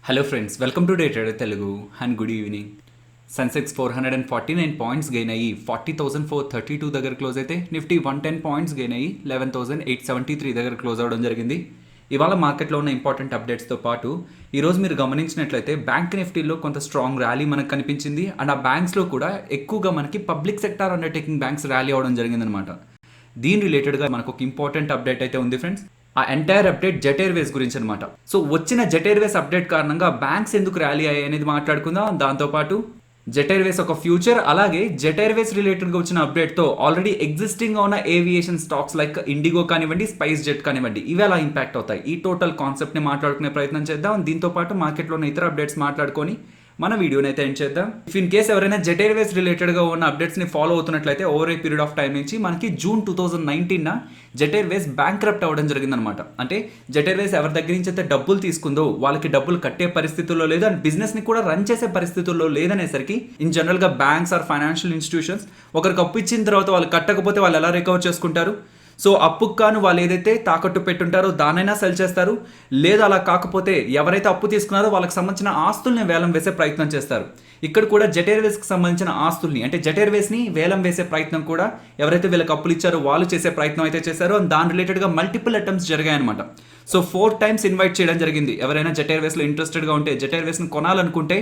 Hello friends, welcome to day trader Telugu and good evening. Sensex 449 points gain అయ్యి 40,432 దగ్గర close అయితే Nifty 110 points gain అయ్యి 11,873 దగ్గర క్లోజ్ అవ్వడం జరిగింది. ఇవాళ మార్కెట్లో ఉన్న ఇంపార్టెంట్ అప్డేట్స్తో పాటు ఈరోజు మీరు గమనించినట్లయితే బ్యాంక్ నిఫ్టీలో కొంత స్ట్రాంగ్ ర్యాలీ మనకు కనిపించింది. అండ్ ఆ బ్యాంక్స్లో కూడా ఎక్కువగా మనకి public sector undertaking banks rally అవ్వడం జరిగిందనమాట. దీని రిలేటెడ్గా మనకు ఒక ఇంపార్టెంట్ అప్డేట్ అయితే ఉంది ఫ్రెండ్స్. ఆ ఎంటైర్ అప్డేట్ జెట్ ఎయిర్వేస్ గురించి అనమాట. సో వచ్చిన జెట్ ఎయిర్వేస్ అప్డేట్ కారణంగా బ్యాంక్స్ ఎందుకు ర్యాలీ అయ్యాయి అనేది మాట్లాడుకుందాం. దాంతోపాటు జెట్ ఎయిర్వేస్ ఒక ఫ్యూచర్, అలాగే జెట్ ఎయిర్వేస్ రిలేటెడ్గా వచ్చిన అప్డేట్తో ఆల్రెడీ ఎగ్జిస్టింగ్గా ఉన్న ఏవియేషన్ స్టాక్స్ లైక్ ఇండిగో కానివ్వండి, స్పైస్ జెట్ కానివ్వండి, ఇవి ఎలా ఇంపాక్ట్ అవుతాయి, ఈ టోటల్ కాన్సెప్ట్ని మాట్లాడుకునే ప్రయత్నం చేద్దాం. దీంతోపాటు మార్కెట్లో ఉన్న ఇతర అప్డేట్స్ మాట్లాడుకొని మన వీడియోని అయితే ఎండ్ చేద్దాం. ఇఫ్ ఇన్ కేస్ ఎవరైనా జెట్ ఎయిర్వేస్ రిలేటెడ్గా ఉన్న అప్డేట్స్ని ఫాలో అవుతున్నట్లయితే over a period of time నుంచి మనకి జూన్ 2019 జెట్ ఎయిర్వేస్ బ్యాంక్రప్ట్ అవ్వడం జరిగిందనమాట. అంటే జెట్ ఎయిర్వేస్ ఎవరి దగ్గర నుంచి అయితే డబ్బులు తీసుకుందో వాళ్ళకి డబ్బులు కట్టే పరిస్థితుల్లో లేదు, అండ్ బిజినెస్ని కూడా రన్ చేసే పరిస్థితుల్లో లేదనేసరికి ఇన్ జనరల్గా బ్యాంక్స్ ఆర్ ఫైనాన్షియల్ ఇన్స్టిట్యూషన్స్ ఒకరికి అప్పు ఇచ్చిన తర్వాత వాళ్ళు కట్టకపోతే వాళ్ళు ఎలా రికవర్ చేసుకుంటారు? సో అప్పుకు కాను వాళ్ళు ఏదైతే తాకట్టు పెట్టుంటారో దానైనా సెల్ చేస్తారు, లేదా అలా కాకపోతే ఎవరైతే అప్పు తీసుకున్నారో వాళ్ళకి సంబంధించిన ఆస్తుల్ని వేలం వేసే ప్రయత్నం చేస్తారు. ఇక్కడ కూడా జెట్ ఎయిర్వేస్కి సంబంధించిన ఆస్తుల్ని, అంటే జెట్ ఎయిర్వేస్ని వేలం వేసే ప్రయత్నం కూడా ఎవరైతే వీళ్ళకి అప్పులు ఇచ్చారో వాళ్ళు చేసే ప్రయత్నం అయితే చేశారో, దాని రిలేటెడ్గా మల్టిపుల్ అటెంప్ట్స్ జరిగాయన్నమాట. సో 4 times ఇన్వైట్ చేయడం జరిగింది. ఎవరైనా జెట్ ఎయిర్వేస్లో ఇంట్రెస్టెడ్గా ఉంటే, జెట్ ఎయిర్వేస్ని కొనాలనుకుంటే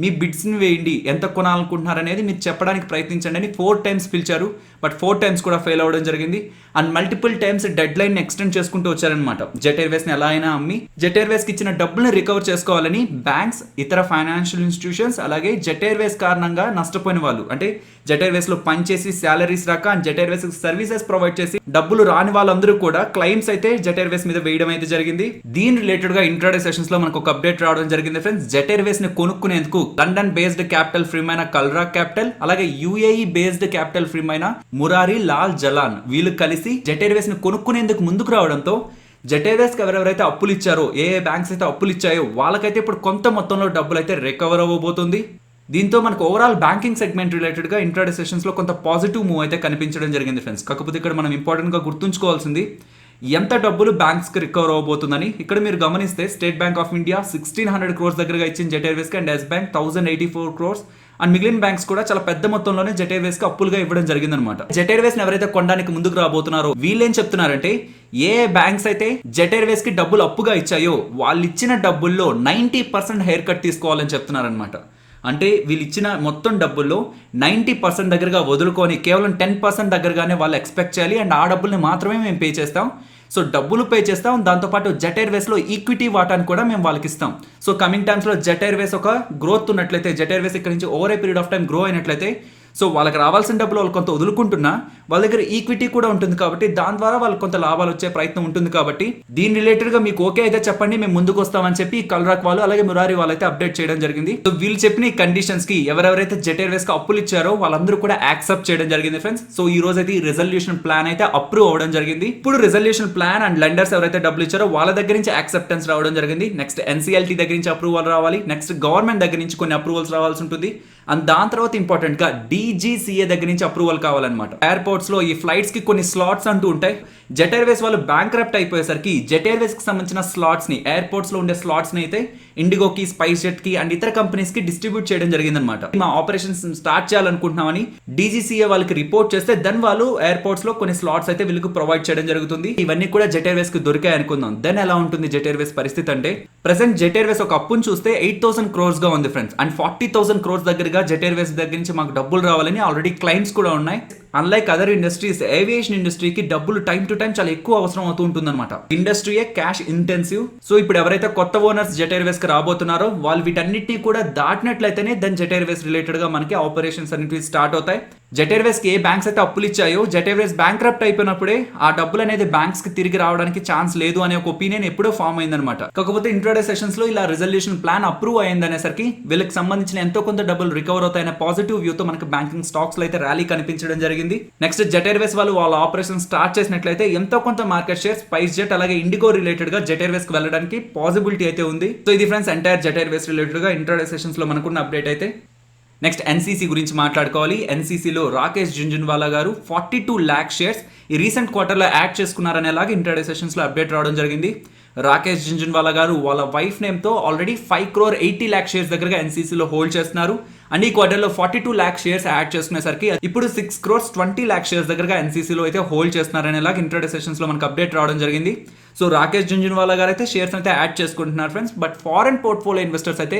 మీ బిడ్స్ని వేయండి, ఎంత కొనాలనుకుంటున్నారు అనేది మీరు చెప్పడానికి ప్రయత్నించండి అని 4 times పిలిచారు. బట్ 4 times కూడా ఫెయిల్ అవ్వడం జరిగింది. And multiple times dead line extend చేసుకుంటూ వచ్చారనమాట. జెట్ ఎయిర్వేస్ని ఎలా అయినా అమ్మి జెట్ ఎయిర్వేస్కి ఇచ్చిన డబ్బుల్ని రికవర్ చేసుకోవాలని బ్యాంక్స్, ఇతర ఫైనాన్షియల్ ఇన్స్టిట్యూషన్స్, అలాగే జెట్ ఎయిర్వేస్ కారణంగా నష్టపోయిన వాళ్ళు, అంటే జెట్ ఎయిర్వేస్లో పనిచేసి శాలరీస్ రాక and jet Airways services provide చేసి డబ్బులు రాని వాళ్ళందరూ కూడా క్లైమ్స్ అయితే జెట్ ఎయిర్వేస్ మీద వేయడం అయితే జరిగింది. దీని రిలేటెడ్ గా ఇంట్రాడే సెషన్స్ లో మనకు ఒక అప్డేట్ రావడం జరిగింది ఫ్రెండ్స్. జెట్ ఎయిర్వేస్ ని కొనుక్కునేందుకు లండన్ బేస్డ్ క్యాపిటల్ ఫర్మ్ అయిన కల్రా క్యాపిటల్, అలాగే యుఏఈ బేస్డ్ క్యాపిటల్ ఫర్మ్ అయిన మురారి లాల్ జలాన్ వీళ్ళు కలిసి జెట్ ఎయిర్వేస్ ని కొనుక్కునేందుకు ముందుకు రావడంతో జెట్ ఎయిర్వేస్కి ఎవరెవరైతే అప్పులు ఇచ్చారో, ఏ బ్యాంక్స్ అయితే అప్పులు ఇచ్చాయో వాళ్ళకైతే ఇప్పుడు కొంత మొత్తంలో డబ్బులు అయితే రికవర్ అవ్వబోతుంది. దీంతో మనకు ఓవరాల్ బ్యాంకింగ్ సెగ్మెంట్ రిలేటెడ్గా ఇంట్రాడే సెషన్స్లో కొంత పాజిటివ్ మూవ్ అయితే కనిపించడం జరిగింది ఫ్రెండ్స్. కాకపోతే ఇక్కడ మనం ఇంపార్టెంట్గా గుర్తుంచుకోవాల్సింది ఎంత డబ్బులు బ్యాంక్స్కి రికవర్ అవ్వబోతుందని. ఇక్కడ మీరు గమనిస్తే State Bank of India 1600 crores దగ్గరగా ఇచ్చిన జెట్ ఎయిర్వేస్కి, and Yes Bank 1084 crores, and మిగిలిన బ్యాంక్స్ కూడా చాలా పెద్ద మొత్తంలోనే జెట్ ఎయిర్వేస్కి అప్పులుగా ఇవ్వడం జరిగిందనమాట. జెట్ ఎయిర్వేస్ ఎవరైతే కొనడానికి ముందుకు రాబోతున్నారో వీళ్ళు ఏం చెప్తున్నారంటే, ఏ బ్యాంక్స్ అయితే జెట్ ఎయిర్వేస్కి డబ్బులు అప్పుగా ఇచ్చాయో వాళ్ళు ఇచ్చిన డబ్బుల్లో 90% హెయిర్ కట్ తీసుకోవాలని చెప్తున్నారనమాట. అంటే వీళ్ళు ఇచ్చిన మొత్తం డబ్బుల్లో 90% దగ్గరగా వదులుకొని కేవలం 10% దగ్గరగానే వాళ్ళు ఎక్స్పెక్ట్ చేయాలి, అండ్ ఆ డబ్బుల్ని మాత్రమే మేము పే చేస్తాం. సో డబ్బులు పే చేస్తాం, దాంతోపాటు జెట్ ఎయిర్వేస్లో ఈక్విటీ వాటాను కూడా మేము వాళ్ళకి ఇస్తాం. సో కమింగ్ టైమ్స్లో జెట్ ఎయిర్వేస్ ఒక గ్రోత్ ఉన్నట్లయితే, జెట్ ఎయిర్వేస్ ఇక్కడ నుంచి over a period of time grow అయినట్లయితే, సో వాళ్ళకి రావాల్సిన డబ్బులు వాళ్ళు కొంత వదులుకుంటున్నా వాళ్ళ దగ్గర ఈక్విటీ కూడా ఉంటుంది కాబట్టి దాని ద్వారా వాళ్ళకి కొంత లాభాలు వచ్చే ప్రయత్నం ఉంటుంది. కాబట్టి దీని రిలేటెడ్గా మీకు ఓకే అయితే చెప్పండి, మేము ముందుకు వస్తామని చెప్పి కల్రాక్ వాళ్ళు అలాగే మురారి వాళ్ళు అయితే అప్డేట్ చేయడం జరిగింది. సో వీళ్ళు చెప్పిన ఈ కండిషన్స్కి ఎవరెవరైతే జెట్ ఎయిర్వేస్కి అప్పులు ఇచ్చారో వాళ్ళందరూ కూడా యాక్సెప్ట్ చేయడం జరిగింది ఫ్రెండ్స్. సో ఈ రోజు అయితే ఈ రెజల్యూషన్ ప్లాన్ అయితే అప్రూవ్ అవ్వడం జరిగింది. ఇప్పుడు రెజల్యూషన్ ప్లాన్ అండ్ లెండర్స్ ఎవరైతే డబ్బులు ఇచ్చారో వాళ్ళ దగ్గర నుంచి యాక్సెప్టెన్స్ రావడం జరిగింది. నెక్స్ట్ ఎన్సీఎల్టీ దగ్గర నుంచి అప్రూవల్ రావాలి, నెక్స్ట్ గవర్నమెంట్ దగ్గర నుంచి కొన్ని అప్రూవల్స్ రావాల్సి ఉంటుంది, అండ్ దాని తర్వాత ఇంపార్టెంట్ గా డీజీసీఏ దగ్గర నుంచి అప్రూవల్ కావాలన్నమాట. ఎయిర్పోర్ట్స్ లో ఈ ఫ్లైట్స్ కి కొన్ని స్లాట్స్ అంటూ ఉంటాయి. జెట్ ఎయిర్వేస్ వాళ్ళు బ్యాంక్రప్ట్ అయిపోయేసరికి జెట్ ఎయిర్వేస్ కి సంబంధించిన స్లాట్స్ ని, ఎయిర్పోర్ట్స్ లో ఉండే స్లాట్స్ ని అయితే ఇండిగోకి, స్పైస్ జెట్ కి అండ్ ఇతర కంపెనీస్ కి డిస్ట్రిబ్యూట్ చేయడం జరిగిందనమాట. మా ఆపరేషన్స్ స్టార్ట్ చేయాలనుకుంటున్నామని డీజీసీఏ వాళ్ళకి రిపోర్ట్ చేస్తే దెన్ వాళ్ళు ఎయిర్పోర్ట్స్ లో కొన్ని స్లాట్స్ అయితే వీళ్ళకి ప్రొవైడ్ చేయడం జరుగుతుంది. ఇవన్నీ కూడా జెట్ ఎయిర్వేస్ కి దొరికాయి అనుకుందాం. దెన్ ఎలా ఉంటుంది జెట్ ఎయిర్వేస్ పరిస్థితి అంటే, ప్రెసెంట్ జెట్ ఎయిర్వేస్ ఒక అప్పును చూస్తే 8,000 crores గా ఉంది ఫ్రెండ్స్, అండ్ 40,000 crores దగ్గరగా జెట్ ఎయిర్వేస్ దగ్గర నుంచి మాకు డబ్బులు రావాలని ఆల్రెడీ క్లైమ్స్ కూడా ఉన్నాయి. అన్లైక్ అదర్ ఇండస్ట్రీస్, ఏవియేషన్ ఇండస్ట్రీకి డబ్బులు టైం టు టైం చాలా ఎక్కువ అవసరం అవుతూ ఉంటుంది అనమాట. ఇండస్ట్రీయే క్యాష్ ఇంటెన్సివ్. సో ఇప్పుడు ఎవరైతే కొత్త ఓనర్స్ జెట్ ఎయిర్వేస్ కి రాబోతున్నారో వాళ్ళు వీటన్నిటిని కూడా దాటినట్లయితేనే దెన్ జెట్ ఎయిర్వేస్ రిలేటెడ్ గా మనకి ఆపరేషన్స్ అనేవి స్టార్ట్ అవుతాయి. జెట్ ఎయిర్వేస్ కి ఏ బ్యాంక్స్ అయితే అప్పులు ఇచ్చాయో జెట్ ఎయిర్వేస్ బ్యాంక్రప్ట్ అయిపోయినప్పుడే ఆ డబ్బులు అనేది బ్యాంక్స్ కి తిరిగి రావడానికి ఛాన్స్ లేదు అనే ఒక ఒపీనియన్ ఎప్పుడో ఫామ్ అయిందనమాట. కాకపోతే ఇంట్రాడే సెషన్స్ లో ఇలా రిజల్యూషన్ ప్లాన్ అప్రూవ్ అయిందనేసరికి వీళ్ళకి సంబంధించిన ఎంతో కొంత డబ్బులు రికవర్ అవుతాయనే పాజిటివ్ వ్యూతో మనకి బ్యాంకింగ్ స్టాక్స్ లో అయితే ర్యాలీ కనిపించడం జరిగింది. నెక్స్ట్ జెట్ ఎయిర్వేస్ వాళ్ళు వాళ్ళ ఆపరేషన్ స్టార్ట్ చేసినట్లయితే ఎంతో కొంత మార్కెట్ షేర్ స్పైస్ జెట్ అలాగే ఇండిగో రిలేటెడ్ గా జెట్ ఎయిర్వేస్ కి వెళ్ళడానికి పాసిబిలిటీ అయితే ఉంది. సో ఇది friends entire jet Airways related గా ఇంట్రాడే సెషన్స్ లో మనకున్న అప్డేట్ అయితే. నెక్స్ట్ ఎన్సీసీ గురించి మాట్లాడుకోవాలి. ఎన్సీసీలో రాకేష్ జుంజున్వాలా గారు 42 lakh షేర్స్ ఈ రీసెంట్ క్వార్టర్లో యాడ్ చేసుకున్నారనేలాగా ఇంట్రాడే సెషన్స్లో అప్డేట్ రావడం జరిగింది. రాకేష్ జుంజున్వాలా గారు వాళ్ళ వైఫ్ నేమ్తో ఆల్రెడీ 5,80,00,000 షేర్స్ దగ్గరగా ఎన్సీసీలో హోల్డ్ చేస్తున్నారు. అండ్ ఈ క్వార్టర్లో 42 lakh షేర్స్ యాడ్ చేసుకునేసరికి ఇప్పుడు 6,20,00,000 షేర్స్ దగ్గరగా ఎన్సీసీలో అయితే హోల్డ్ చేస్తున్నారనేలాగా ఇంట్రాడే సెషన్స్ లో మనకు అప్డేట్ రావడం జరిగింది. సో రాకేష్ జుంజున్వాలా గారు అయితే షేర్స్ అయితే యాడ్ చేసుకుంటున్నారు friends. But foreign portfolio investors అయితే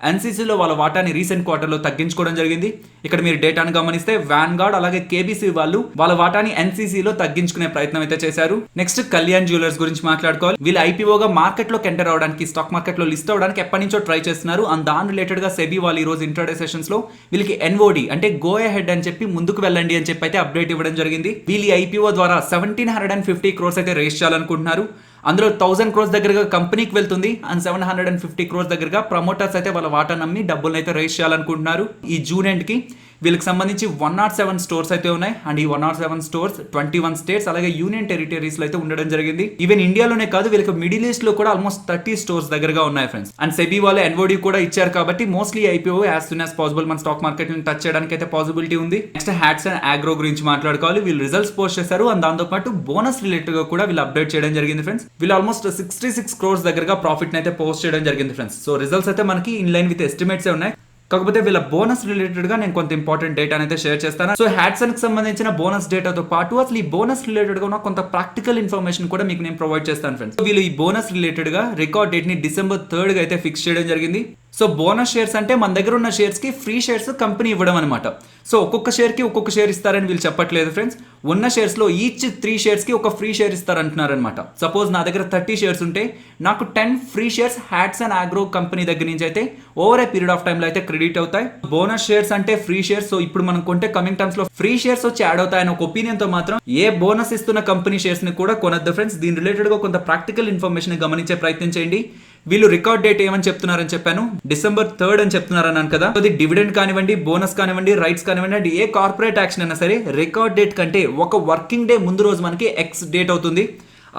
ఎన్సీసీలో వాళ్ళ వాటాని రీసెంట్ క్వార్టర్లో తగ్గించుకోవడం జరిగింది. ఇక్కడ మీరు డేటాను గమనిస్తే వ్యాన్గార్డ్ అలాగే కేబీసీ వాళ్ళు వాళ్ళ వాటాని ఎన్సీసీలో తగ్గించుకునే ప్రయత్నం అయితే చేశారు. నెక్స్ట్ కళ్యాణ్ జ్యువెలర్స్ గురించి మాట్లాడుకోవాలి. వీళ్ళు ఐపీఓగా మార్కెట్లోకి ఎంటర్ అవడానికి, స్టాక్ మార్కెట్లో లిస్ట్ అవడానికి ఎప్పటి నుంచో ట్రై చేస్తున్నారు. అండ్ దాని రిలేటెడ్ గా సెబీ వాళ్ళు ఈ రోజు ఇంట్రాడే సెషన్స్ లో వీళ్ళకి ఎన్ఓడి అంటే గో అహెడ్ అని చెప్పి ముందుకు వెళ్ళండి అని చెప్పి అయితే అప్డేట్ ఇవ్వడం జరిగింది. వీళ్ళు ఐపీఓ ద్వారా 1,750 crores అయితే రేస్ చేయాలనుకుంటున్నారు. అందులో 1,000 crores దగ్గరగా కంపెనీకి వెళ్తుంది అండ్ 750 crores దగ్గరగా ప్రమోటర్స్ అయితే వాళ్ళ వాటా నమ్మి డబ్బులను అయితే రేస్ చేయాలనుకుంటున్నారు. ఈ జూన్ ఎండ్ కి వీళ్ళకి సంబంధించి 107 స్టోర్స్ అయితే ఉన్నాయి. అండ్ ఈ 107 స్టోర్స్ 21 స్టేట్స్ అలాగే యూనియన్ టెరిటరీస్ లో అయితే ఉండడం జరిగింది. ఈవెన్ ఇండియాలోనే కాదు, వీళ్ళకి మిడిల్ ఈస్ట్ లో కూడా ఆల్మోస్ట్ 30 స్టోర్స్ దగ్గరగా ఉన్నాయి ఫ్రెండ్స్. అండ్ సెబీ వాళ్ళు ఎన్ఓడి కూడా ఇచ్చారు కాబట్టి mostly IPO as soon as possible మన స్టాక్ మార్కెట్ ని టచ్ చేయడానికి అయితే పాసిబిలిటీ ఉంది. నెక్స్ట్ హ్యాట్స్ అండ్ ఆగ్రో గురించి మాట్లాడుకోవాలి. వీళ్ళు రిజల్ట్స్ పోస్ట్ చేశారు అండ్ దాంతో పాటు బోనస్ రిలేటెడ్ గా కూడా వీళ్ళు అప్డేట్ చేయడం జరిగింది ఫ్రెండ్స్. వీళ్ళు ఆల్మోస్ట్ 66 crores దగ్గరగా ప్రాఫిట్ అయితే పోస్ట్ చేయడం జరిగింది ఫ్రెండ్స్. సో రిజల్ట్స్ అయితే మనకి ఇన్ లైన్ విత్ ఎస్టిమేట్స్ ఉన్నాయి. కాకపోతే వీళ్ళ బోనస్ రిలేటెడ్ గా నేను కొంత ఇంపార్టెంట్ డేటా అయితే షేర్ చేస్తాను. సో హ్యాట్సన్ కి సంబంధించిన బోనస్ డేటాతో పాటు అసలు ఈ బోనస్ రిలేటెడ్ గా ఉన్న కొంత ప్రాక్టికల్ ఇన్ఫర్మేషన్ కూడా మీకు నేను ప్రొవైడ్ చేస్తాను ఫ్రెండ్స్. వీళ్ళు ఈ బోనస్ రిలేటెడ్ గా రికార్డ్ డేట్ ని December 3rd గా అయితే ఫిక్స్ చేయడం జరిగింది. సో బోనస్ షేర్స్ అంటే మన దగ్గర ఉన్న షేర్స్ కి ఫ్రీ షేర్స్ కంపెనీ ఇవ్వడం అనమాట. సో ఒక్కొక్క షేర్ కి ఒక్కొక్క షేర్ ఇస్తారని వీళ్ళు చెప్పట్లేదు ఫ్రెండ్స్. ఉన్న షేర్స్ లో ఈచ్ 3 షేర్స్ కి ఒక ఫ్రీ షేర్ ఇస్తారంటున్నారనమాట. సపోజ్ నా దగ్గర 30 షేర్స్ ఉంటే నాకు 10 free shares hats and agro company దగ్గర నుంచి అయితే over a period of time లో అయితే క్రెడిట్ అవుతాయి. బోనస్ షేర్స్ అంటే ఫ్రీ షేర్స్. సో ఇప్పుడు మనం కొంటే కమింగ్ టైమ్స్ లో ఫ్రీ షేర్స్ వచ్చి యాడ్ అవుతాయని ఒక ఒపీనియన్ తో మాత్రం ఏ బోనస్ ఇస్తున్న కంపెనీ షేర్స్ ని కూడా కొనద్దు ఫ్రెండ్స్. దీని రిలేటెడ్ గా కొంత ప్రాక్టికల్ ఇన్ఫర్మేషన్ గమనించే ప్రయత్నం చేయండి. వీళ్ళు రికార్డ్ డేట్ ఏమని చెప్తున్నారని చెప్పాను, December 3rd అని చెప్తున్నారన్నాను కదా. అది డివిడెండ్ కానివ్వండి, బోనస్ కానివ్వండి, రైట్స్ కానివ్వండి, అంటే ఏ కార్పొరేట్ యాక్షన్ అయినా సరే రికార్డ్ డేట్ కంటే ఒక వర్కింగ్ డే ముందు రోజు మనకి ఎక్స్ డేట్ అవుతుంది.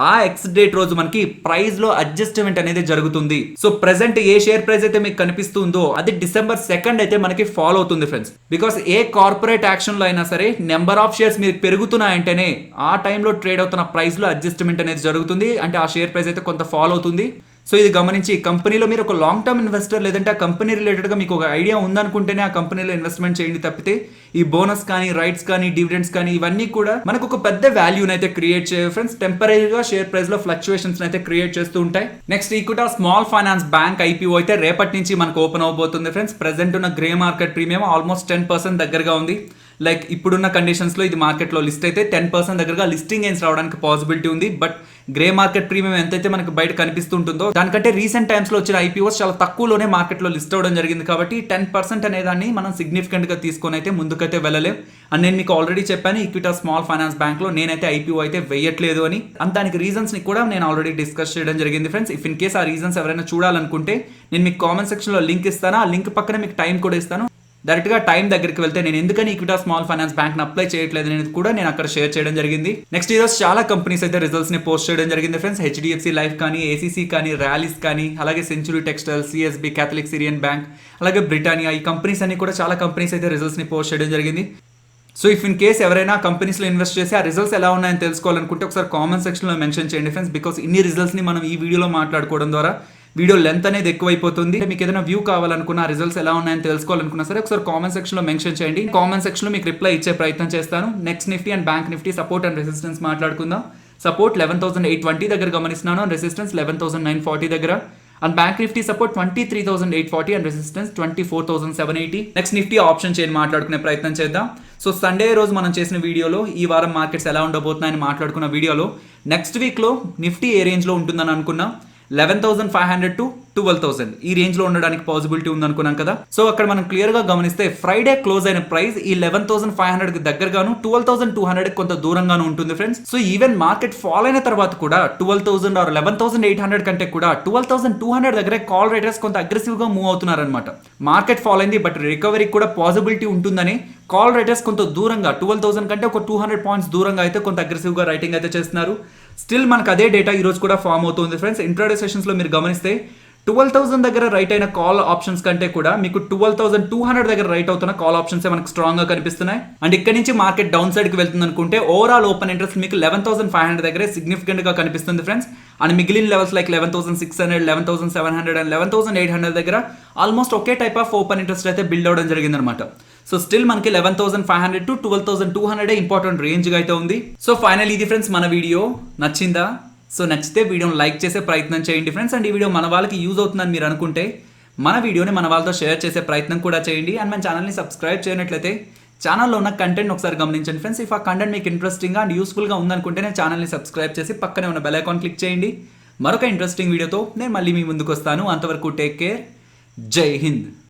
ఆ ఎక్స్ డేట్ రోజు మనకి ప్రైస్ లో అడ్జస్ట్మెంట్ అనేది జరుగుతుంది. సో ప్రెసెంట్ ఏ షేర్ ప్రైస్ అయితే మీకు కనిపిస్తుందో అది December 2nd అయితే మనకి ఫాలో అవుతుంది friends. Because A corporate action లో అయినా సరే నెంబర్ ఆఫ్ షేర్స్ మీరు పెరుగుతున్నాయంటేనే ఆ టైంలో ట్రేడ్ అవుతున్న ప్రైస్ లో అడ్జస్ట్మెంట్ అనేది జరుగుతుంది. అంటే ఆ షేర్ ప్రైస్ అయితే కొంత ఫాలో అవుతుంది. సో ఇది గమనించి కంపెనీలో మీరు ఒక లాంగ్ టర్మ్ ఇన్వెస్టర్ లేదంటే ఆ కంపెనీ రిలేటెడ్గా మీకు ఒక ఐడియా ఉందనుకుంటేనే ఆ కంపెనీలో ఇన్వెస్ట్మెంట్ చేయండి తప్పితే ఈ బోనస్ కానీ, రైట్స్ కానీ, డివిడెండ్స్ కానీ ఇవన్నీ కూడా మనకు ఒక పెద్ద వాల్యూని అయితే క్రియేట్ చేయవు ఫ్రెండ్స్. టెంపరీగా షేర్ ప్రైస్ లో ఫ్లక్చుయేషన్స్ అయితే క్రియేట్ చేస్తూ ఉంటాయి. Next equity small finance bank IPO అయితే రేపటి నుంచి మనకు ఓపెన్ అవబోతుంది ఫ్రెండ్స్. ప్రెసెంట్ ఉన్న గ్రే మార్కెట్ ప్రీమియం ఆల్మోస్ట్ 10% దగ్గరగా ఉంది. లైక్ ఇప్పుడున్న కండిషన్స్ లో ఇది మార్కెట్ లో లిస్ట్ అయితే 10% దగ్గరగా లిస్టింగ్ గెయిన్స్ రావడానికి పాసిబిలిటీ ఉంది. బట్ గ్రే మార్కెట్ ప్రీమియం ఎంతైతే మనకు బయట కనిపిస్తుంటుందో దానికంటే రీసెంట్ టైమ్స్ లో వచ్చిన ఐపీఓస్ చాలా తక్కువలోనే మార్కెట్ లో లిస్ట్ అవడం జరిగింది. కాబట్టి 10% అనేదాన్ని మనం సిగ్నిఫికెంట్ గా తీసుకొని అయితే ముందుకైతే వెళ్ళలేం. అండ్ నేను మీకు ఆల్రెడీ చెప్పాను ఈక్విటీ స్మాల్ ఫైనాన్స్ బ్యాంక్ లో నేనైతే ఐపీఓ అయితే వేయట్లేదు అని. అండ్ దానికి రీజన్స్ ని కూడా నేను ఆల్రెడీ డిస్కస్ చేయడం జరిగింది ఫ్రెండ్స్. ఇఫ్ ఇన్ కేస్ ఆ రీజన్స్ ఎవరైనా చూడాలనుకుంటే నేను మీకు కామెంట్ సెక్షన్ లో లింక్ ఇస్తాను. ఆ లింక్ పక్కన మీకు టైం కూడా ఇస్తాను. డైరెక్ట్ గా టైం దగ్గరికి వెళ్తే నేను ఎందుకని equity small finance bank apply చేయట్లేదు అనేది కూడా నేను అక్కడ షేర్ చేయడం జరిగింది. నెక్స్ట్ ఈ రోజు చాలా కంపెనీస్ అయితే రిజల్ట్స్ ని పోస్ట్ చేయడం జరిగింది ఫ్రెండ్స్. హెచ్డిఎఫ్సి లైఫ్ కానీ, ఏసీసీ కానీ, ర్యాలీస్ కానీ, అలాగే century textiles, CSB, Catholic Syrian bank, అలాగే బ్రిటానియా, ఈ కంపెనీస్ అన్ని కూడా చాలా కంపెనీస్ అయితే రిజల్ట్స్ ని పోస్ట్ చేయడం జరిగింది. సో ఇఫ్ ఇన్ కేస్ ఎవరైనా కంపెనీస్ లో ఇన్వెస్ట్ చేసి ఆ రిజల్ట్స్ ఎలా ఉన్నాయని తెలుసుకోవాలనుకుంటే ఒకసారి కామెంట్ సెక్షన్ లో మెన్షన్ చేయండి ఫ్రెండ్స్. బికాస్ ఇన్ని రిజల్ట్స్ ని మనం ఈ వీడియోలో మాట్లాడుకోవడం ద్వారా వీడియో లెంత్ అనేది ఎక్కువైపోతుంది. మీకు ఏదైనా వ్యూ కావాలనుకున్న రిజల్ట్స్ ఎలా ఉన్నాయని తెలుసుకోవాలనుకున్నా సరే ఒకసారి కామెంట్ సెక్షన్ లో మెన్షన్ చేయండి. కామెంట్ సెక్షన్ లో మీకు రిప్లై ఇచ్చే ప్రయత్నం చేస్తాను. Next Nifty and bank Nifty support and resistance మాట్లాడుకుందాం. సపోర్ట్ 11,820 దగ్గర గమనిస్తున్నాను, రెసిస్టెన్స్ 11,940 దగ్గర. And bank Nifty support 23,840 and resistance 24,780. Next Nifty option chain మాట్లాడుకునే ప్రయత్నం చేద్దాం. సో సండే రోజు మనం చేసిన వీడియోలో ఈ వారం మార్కెట్స్ ఎలా ఉండబోతున్నాయని మాట్లాడుకున్న వీడియోలో నెక్స్ట్ వీక్ లో నిఫ్టీ ఏ రేంజ్ లో ఉంటుందని అనుకున్నా 11,500 to 12,000 ఈ రేంజ్ లో ఉండడానికి పాసిబిలిటీ ఉంది అనుకున్నాం కదా. సో అక్కడ మనం క్లియర్ గా గమనిస్తే ఫ్రైడే క్లోజ్ అయిన ప్రైస్ ఈ 11,500 కి దగ్గరగాను 12,200 కొంత దూరంగాను ఉంటుంది friends. So even market fall అయిన తర్వాత కూడా 12,000 ఆర్ 11,800 కంటే కూడా 12,200 దగ్గరే కాల్ రైటర్స్ కొంత అగ్రెసివ్ గా మూవ్ అవుతున్నారు అనమాట. మార్కెట్ ఫాల్ అయింది బట్ రికవరీ కూడా పాసిబిలిటీ ఉంటుందని కాల్ రైటర్స్ కొంత దూరంగా 12,000 కంటే ఒక 200 పాయింట్స్ దూరంగా అయితే కొంత అగ్రెసివ్ గా రైటింగ్ అయితే చేస్తున్నారు. స్టిల్ మనకు అదే డేటా ఈ రోజు కూడా ఫామ్ అవుతుంది ఫ్రెండ్స్. ఇంట్రాడే సెషన్స్ లో మీరు గమనిస్తే 12,000 దగ్గర రైట్ అయిన కాల్ ఆప్షన్స్ కంటే కూడా మీకు 12,200 దగ్గర రైట్ అవుతున్న కాల్ ఆప్షన్స్ మనకు స్ట్రాంగ్ గా కనిపిస్తున్నాయి. అండ్ ఇక్కడ నుంచి మార్కెట్ డౌన్ సైడ్ కి వెళ్తుంది అనుకుంటే ఓవరాల్ ఓపెన్ ఇంట్రెస్ట్ మీకు 11,500 దగ్గరే సిగ్నిఫికెంట్ గా కనిపిస్తుంది ఫ్రెండ్స్. అండ్ మిగిలిన లెవెల్స్ లైక్ 11,600, 11,700 అండ్ 11,800 దగ్గర almost okay type of open interest అయితే బిల్డ్ అవడం జరిగింది అనమాట. సో స్టిల్ మనకి 11,500 టు 12,200 ఇంపార్టెంట్ రేంజ్ గా అయితే ఉంది. సో ఫైనల్ ఇది ఫ్రెండ్స్ మన వీడియో నచ్చిందా? సో నచ్చితే వీడియోని లైక్ చేసే ప్రయత్నం చేయండి ఫ్రెండ్స్. అండ్ ఈ వీడియో మన వాళ్ళకి యూజ్ అవుతుందని మీరు అనుకుంటే మన వీడియోని మన వాళ్ళతో షేర్ చేసే ప్రయత్నం కూడా చేయండి. అండ్ మన ఛానల్ని సబ్స్క్రైబ్ చేయనట్లయితే ఛానల్లో ఉన్న కంటెంట్ ఒకసారి గమనించండి ఫ్రెండ్స్. ఇఫ్ ఆ కంటెంట్ మీకు ఇంట్రెస్టింగ్గా అండ్ యూస్ఫుల్గా ఉందనుకుంటే నేను ఛానల్ని సబ్స్క్రైబ్ చేసి పక్కనే ఉన్న బెల్ ఐకాన్ క్లిక్ చేయండి. మరొక ఇంట్రెస్టింగ్ వీడియోతో నేను మళ్ళీ మీ ముందుకు వస్తాను. అంతవరకు టేక్ కేర్. జై హింద్.